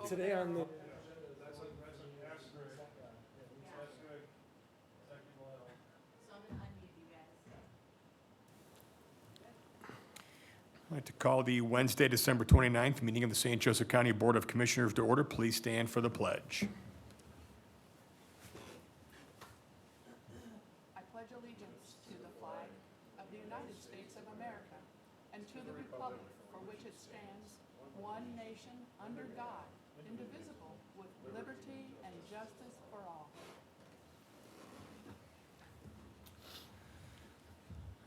today on the, That's an asterisk. That's good. Technical level. So I'm gonna unmute you guys. I'd like to call the Wednesday, December 29th meeting of the St. Joseph County Board of Commissioners to order. Please stand for the pledge. I pledge allegiance to the flag of the United States of America and to the republic for which it stands, one nation, under God, indivisible, with liberty and justice for all.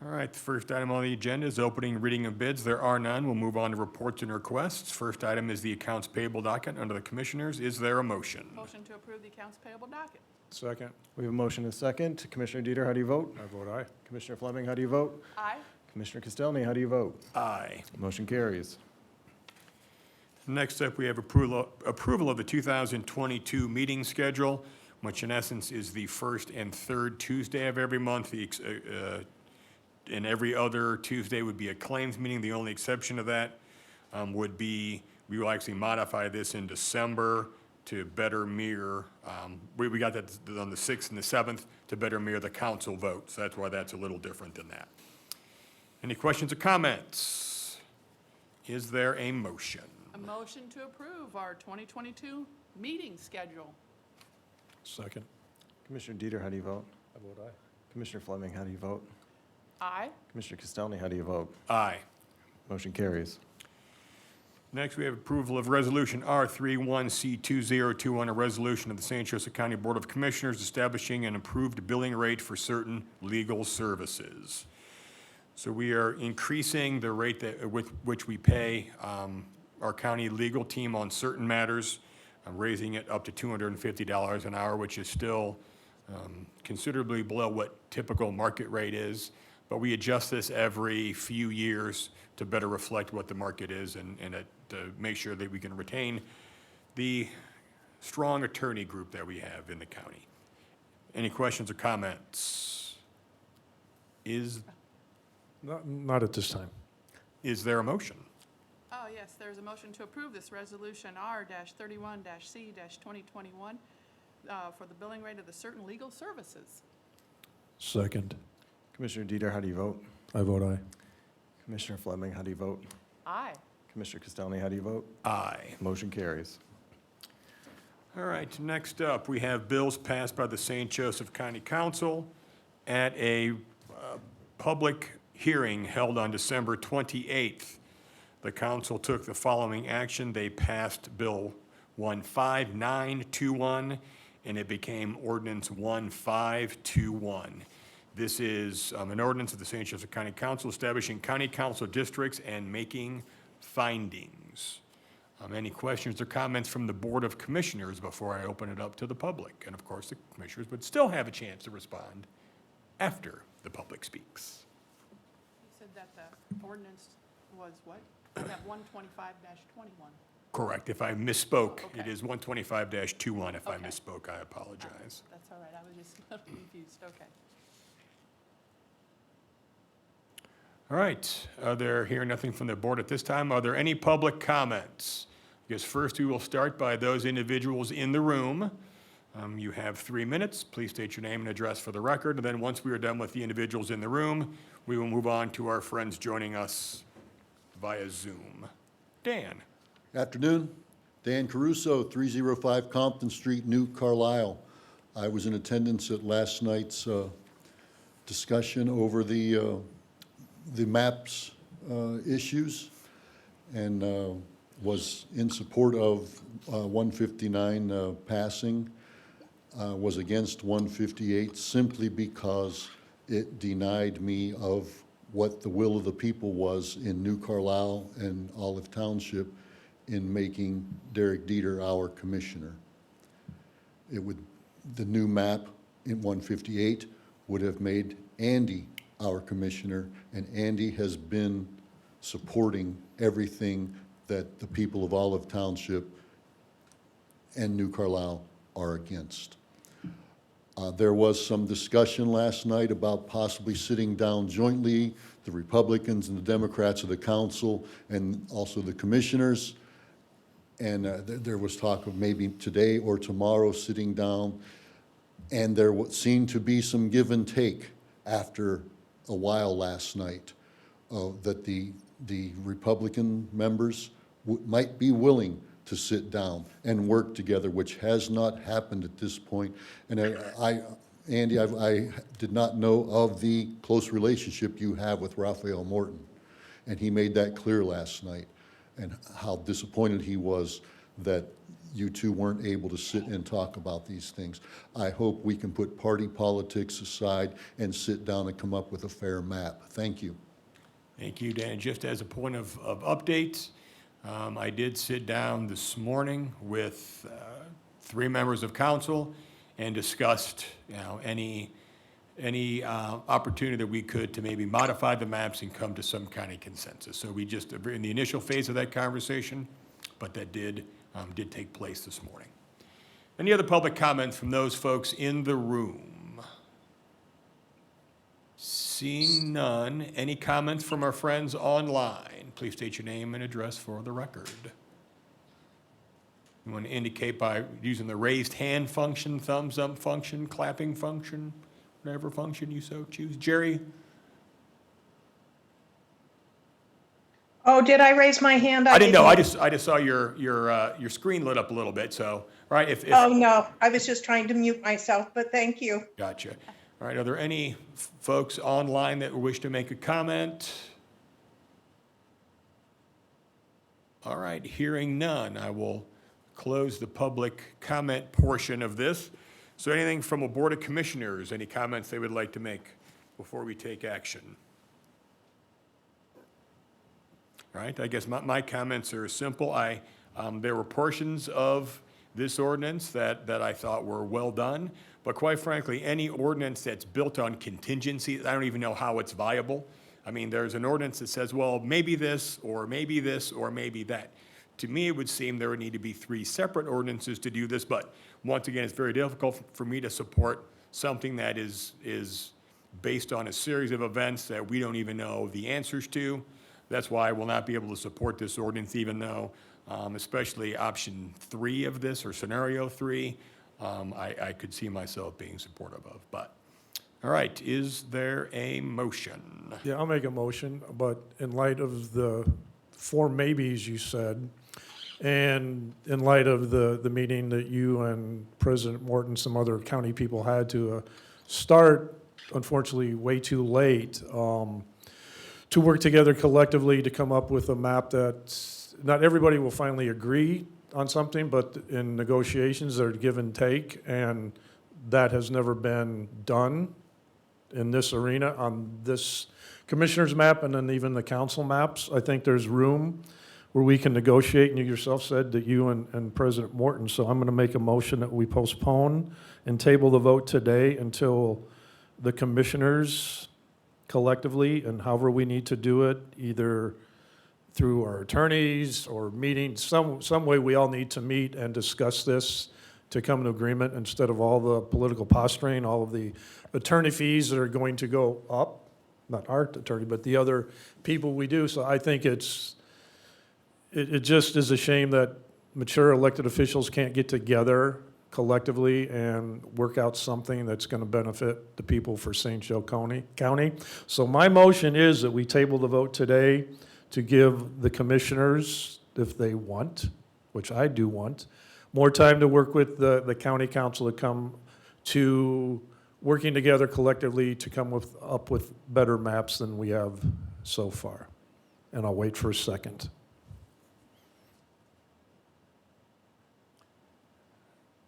All right, the first item on the agenda is opening and reading of bids. There are none. We'll move on to reports and requests. First item is the accounts payable docket under the Commissioners. Is there a motion? Motion to approve the accounts payable docket. Second. we have a motion and a second. Commissioner Dieter, how do you vote? I vote aye. Commissioner Fleming, how do you vote? Aye. Commissioner Castelny, how do you vote? Aye. Motion carries. Next up, we have approval of the 2022 meeting schedule, which in essence is the first and third Tuesday of every month. And every other Tuesday would be a claims meeting. The only exception to that would be, we will actually modify this in December to better mirror, we got that on the 6th and the 7th to better mirror the council vote. So that's why that's a little different than that. Any questions or comments? Is there a motion? A motion to approve our 2022 meeting schedule. Second. Commissioner Dieter, how do you vote? I vote aye. Commissioner Fleming, how do you vote? Aye. Commissioner Castelny, how do you vote? Aye. Motion carries. Next, we have approval of Resolution R31C2021, a resolution of the St. Joseph County Board of Commissioners establishing an improved billing rate for certain legal services. So we are increasing the rate that, with which we pay our county legal team on certain matters, raising it up to $250 an hour, which is still considerably below what typical market rate is. But we adjust this every few years to better reflect what the market is and to make sure that we can retain the strong attorney group that we have in the county. Any questions or comments? Is Not at this time. there a motion? Oh, yes, there's a motion to approve this resolution R-31-C-2021 for the billing rate of the certain legal services. Second. Commissioner Dieter, how do you vote? I vote aye. Commissioner Fleming, how do you vote? Aye. Commissioner Castelny, how do you vote? Aye. Motion carries. All right, next up, we have bills passed by the St. Joseph County Council at a public hearing held on December 28th. The council took the following action. They passed Bill 15921, and it became Ordinance 1521. This is an ordinance of the St. Joseph County Council establishing county council districts and making findings. Any questions or comments from the Board of Commissioners before I open it up to the public? And of course, the commissioners would still have a chance to respond after the public speaks. You said that the ordinance was what? That 125-21. Correct. If I misspoke, it Okay. is 125-21. If I Okay. misspoke, I apologize. That's all right, I was just a little confused, okay. All right, hearing nothing from the board at this time, are there any public comments? I guess first we will start by those individuals in the room. You have 3 minutes. Please state your name and address for the record. And then once we are done with the individuals in the room, we will move on to our friends joining us via Zoom. Dan? Afternoon, Dan Caruso, 305 Compton Street, New Carlisle. I was in attendance at last night's discussion over the MAPS issues and was in support of 159 passing, was against 158 simply because it denied me of what the will of the people was in New Carlisle and Olive Township in making Derek Dieter our commissioner. The new map in 158 would have made Andy our commissioner, and Andy has been supporting everything that the people of Olive Township and New Carlisle are against. There was some discussion last night about possibly sitting down jointly, the Republicans and the Democrats of the council, and also the commissioners, And there was talk of maybe today or tomorrow sitting down, and there seemed to be some give and take after a while last night, that the Republican members might be willing to sit down and work together, which has not happened at this point. And Andy, I did not know of the close relationship you have with Raphael Morton, and he made that clear last night, and how disappointed he was that you two weren't able to sit and talk about these things. I hope we can put party politics aside and sit down and come up with a fair map. Thank you. Thank you, Dan. Just as a point of update, I did sit down this morning with 3 members of council and discussed, any opportunity that we could to maybe modify the maps and come to some kind of consensus. So we just, in the initial phase of that conversation, but that did take place this morning. Any other public comments from those folks in the room? Seeing none, any comments from our friends online? Please state your name and address for the record. You want to indicate by using the raised hand function, thumbs up function, clapping function, whatever function you so choose. Jerry? Oh, did I raise my hand? I didn't know. I just saw your screen lit up a little bit. So, right? If Oh, no, I was just trying to mute myself, but thank you. Gotcha. All right. Are there any folks online that wish to make a comment? All right. Hearing none, I will close the public comment portion of this. So, anything from a Board of Commissioners? Any comments they would like to make before we take action? Right, I guess my comments are simple. There were portions of this ordinance that I thought were well done, but quite frankly, any ordinance that's built on contingency, I don't even know how it's viable. I mean, there's an ordinance that says, well, maybe this, or maybe this, or maybe that. To me, it would seem there would need to be 3 separate ordinances to do this, but once again, it's very difficult for me to support something that is based on a series of events that we don't even know the answers to. That's why I will not be able to support this ordinance, even though, especially option 3 of this, or scenario 3, I could see myself being supportive of. But, all right, is there a motion? Yeah, I'll make a motion, but in light of the 4 maybes you said, and in light of the meeting that you and President Morton, some other county people had to start, unfortunately, way too late, to work together collectively to come up with a map that not everybody will finally agree on something, but in negotiations, there's give and take, and that has never been done in this arena on this commissioner's map and then even the council maps. I think there's room where we can negotiate, and you yourself said that you and President Morton, so I'm going to make a motion that we postpone and table the vote today until the commissioners collectively, and however we need to do it, either through our attorneys or meetings, some way we all need to meet and discuss this to come to agreement instead of all the political posturing, all of the attorney fees that are going to go up, not our attorney, but the other people we do. So I think it just is a shame that mature elected officials can't get together collectively and work out something that's going to benefit the people for St. Joe County. So my motion is that we table the vote today to give the commissioners, if they want, which I do want, more time to work with the county council to come to working together collectively to come up with better maps than we have so far. And I'll wait for a second.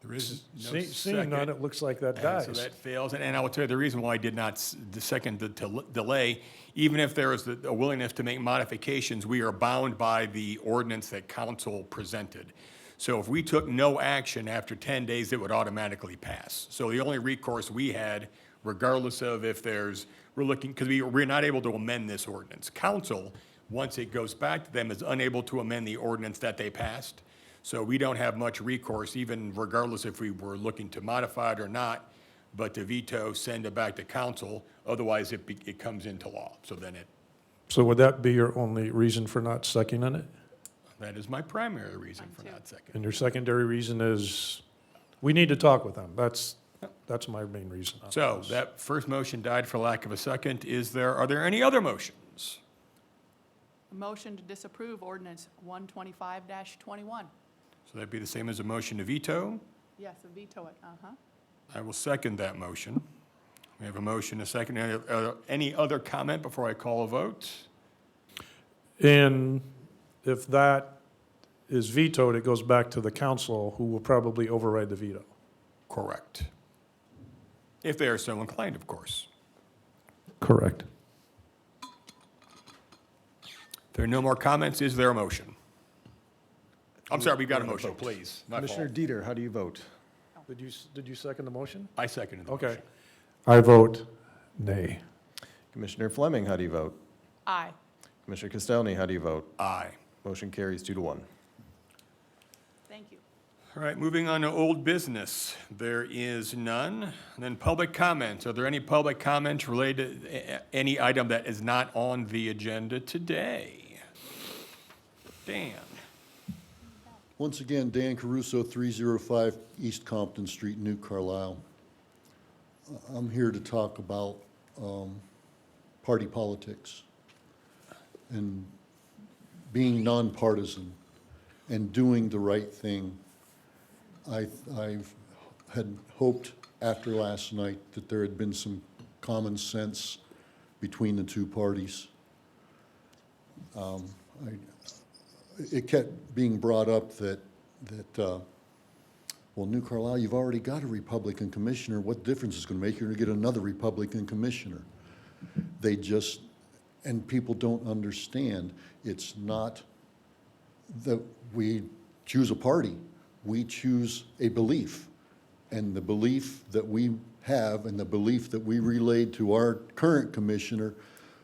There is no Seeing none, second. it looks like that And dies. so that fails. And I will tell you the reason why I did not second the delay, even if there is a willingness to make modifications, we are bound by the ordinance that council presented. So if we took no action after 10 days, it would automatically pass. So the only recourse we had, regardless of if we're looking, because we're not able to amend this ordinance. Council, once it goes back to them, is unable to amend the ordinance that they passed. So we don't have much recourse, even regardless if we were looking to modify it or not, but to veto, send it back to council. Otherwise, it comes into law. So then So would that be your only reason for not seconding it? That is my primary reason for Mine too. not second. And your secondary reason is, we need to talk with them. That's my main reason. on So this. that first motion died for lack of a second. Are there any other motions? A motion to disapprove ordinance 125-21. So that'd be the same as a motion to veto. Yes, a veto it, I will second that motion. We have a motion, a second. Any other comment before I call a vote? And if that is vetoed, it goes back to the council, who will probably override the veto. Correct. If they are so inclined, of course. Correct. If there are no more comments, is there a motion? I'm sorry, we've got a We're gonna motion, vote. please. My Commissioner fault. Dieter, how do you vote? Did you second the motion? I seconded the Okay. motion. I vote nay. Commissioner Fleming, how do you vote? Aye. Commissioner Castelny, how do you vote? Aye. Motion carries 2-1. Thank you. All right, moving on to old business. There is none. And then public comments. Are there any public comments related to any item that is not on the agenda today? Dan? Once again, Dan Caruso, 305 East Compton Street, New Carlisle. I'm here to talk about party politics and being nonpartisan and doing the right thing. I've had hoped after last night that there had been some common sense between the two parties. It kept being brought up that well, New Carlisle, you've already got a Republican commissioner. What difference is it going to make? You're going to get another Republican commissioner. They just, and people don't understand, it's not that we choose a party. We choose a belief. And the belief that we have and the belief that we relayed to our current commissioner,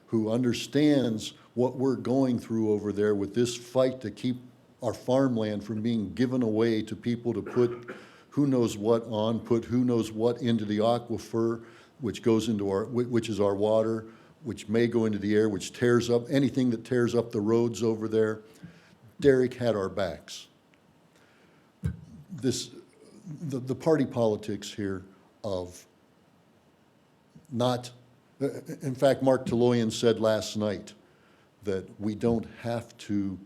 who understands what we're going through over there with this fight to keep our farmland from being given away to people to put who knows what on, put who knows what into the aquifer, which goes into which is our water, which may go into the air, which tears up, anything that tears up the roads over there. Derek had our backs. The party politics here of not, in fact, Mark Toloyan said last night that we don't have to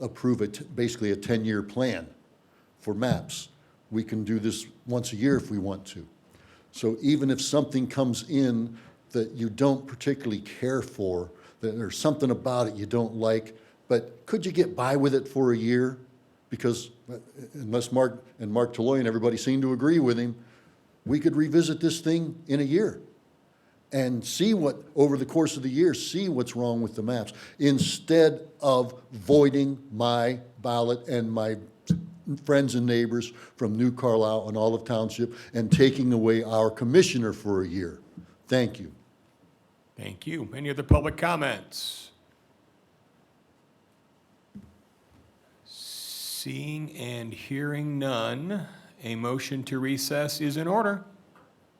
approve basically a 10-year plan for maps. We can do this once a year if we want to. So even if something comes in that you don't particularly care for, that there's something about it you don't like, but could you get by with it for a year? Because unless Mark Toloyan, everybody seemed to agree with him, we could revisit this thing in a year and see what, over the course of the year, see what's wrong with the maps, instead of voiding my ballot and my friends and neighbors from New Carlisle and Olive Township and taking away our commissioner for a year. Thank you. Thank you. Any other public comments? Seeing and hearing none, a motion to recess is in order.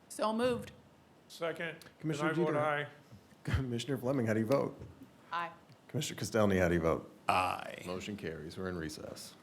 So moved. Second. Commissioner And I vote Jeter. aye. Commissioner Fleming, how do you vote? Aye. Commissioner Castelny, how do you vote? Aye. Motion carries. We're in recess.